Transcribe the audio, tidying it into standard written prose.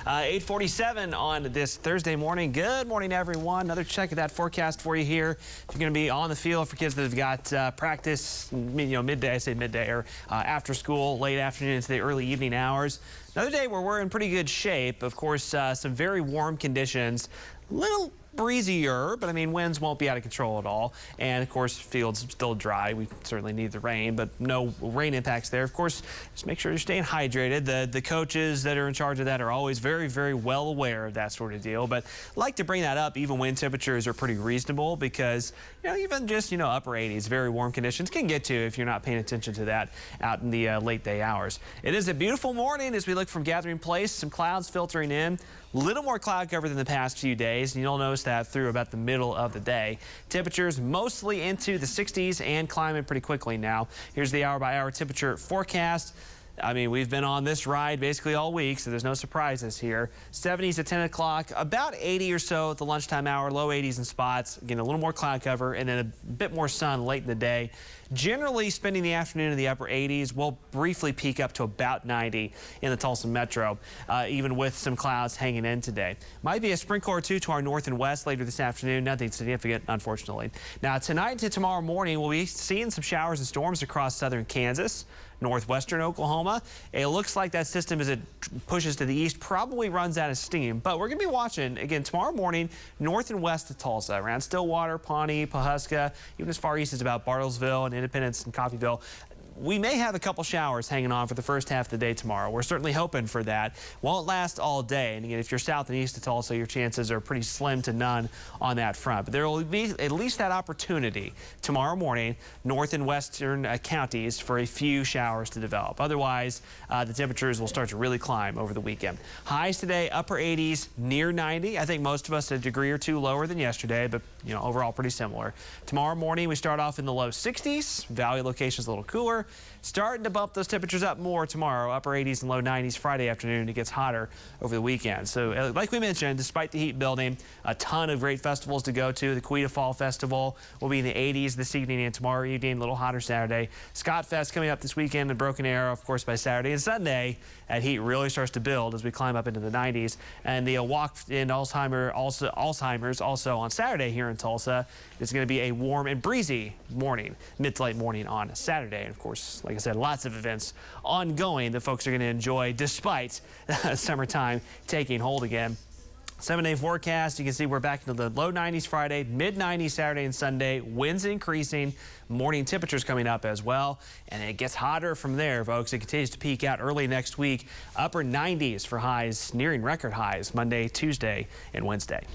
8:47 on this Thursday morning. Good morning, everyone. Another check of that forecast for you here. If you're going to be on the field for kids that have got practice, midday, I say midday, or after school, late afternoon into the early evening hours. Another day where we're in pretty good shape. Of course, some very warm conditions. Little breezier, but I mean, winds won't be out of control at all. And of course, fields still dry. We certainly need the rain, but no rain impacts there. Of course, just make sure you're staying hydrated. The coaches that are in charge of that are always very, very well aware of that sort of deal. But I like to bring that up even when temperatures are pretty reasonable, because even just upper 80s, very warm conditions can get to if you're not paying attention to that out in the late day hours. It is a beautiful morning as we look from Gathering Place. Some clouds filtering in. Little more cloud cover than the past few days, and you'll notice that through about the middle of the day. Temperatures mostly into the 60s and climbing pretty quickly now. Here's the hour-by-hour temperature forecast. I mean, we've been on this ride basically all week, so there's no surprises here. 70s at 10 o'clock, about 80 or so at the lunchtime hour, low 80s in spots. Again, a little more cloud cover and then a bit more sun late in the day. Generally spending the afternoon in the upper 80s. We'll briefly peak up to about 90 in the Tulsa metro, even with some clouds hanging in today. Might be a sprinkle or two to our north and west later this afternoon. Nothing significant, unfortunately. Now, tonight to tomorrow morning, we'll be seeing some showers and storms across southern Kansas, northwestern Oklahoma. It looks like that system, as it pushes to the east, probably runs out of steam. But we're going to be watching, again, tomorrow morning, north and west of Tulsa, around Stillwater, Pawnee, Pawhuska, even as far east as about Bartlesville and Independence and Coffeyville. We may have a couple showers hanging on for the first half of the day tomorrow. We're certainly hoping for that. Won't last all day. And again, if you're south and east of Tulsa, your chances are pretty slim to none on that front. But there will be at least that opportunity tomorrow morning, north and western counties, for a few showers to develop. Otherwise, the temperatures will start to really climb over the weekend. Highs today, upper 80s, near 90. I think most of us a degree or two lower than yesterday, but overall pretty similar. Tomorrow morning, we start off in the low 60s. Valley locations a little cooler. Starting to bump those temperatures up more tomorrow, upper 80s and low 90s Friday afternoon. It gets hotter over the weekend. So like we mentioned, despite the heat building, a ton of great festivals to go to. The Quita Fall Festival will be in the 80s this evening and tomorrow evening, a little hotter Saturday. Scott Fest coming up this weekend in Broken Arrow, of course, by Saturday and Sunday. That heat really starts to build as we climb up into the 90s. And the Walk in Alzheimer's also on Saturday here in Tulsa. It's going to be a warm and breezy morning, mid to late morning on Saturday. And of course, like I said, lots of events ongoing that folks are going to enjoy despite summertime taking hold again. 7-day forecast, you can see we're back into the low 90s Friday, mid 90s Saturday and Sunday. Winds increasing, morning temperatures coming up as well, and it gets hotter from there, folks. It continues to peak out early next week. Upper 90s for highs, nearing record highs Monday, Tuesday, and Wednesday.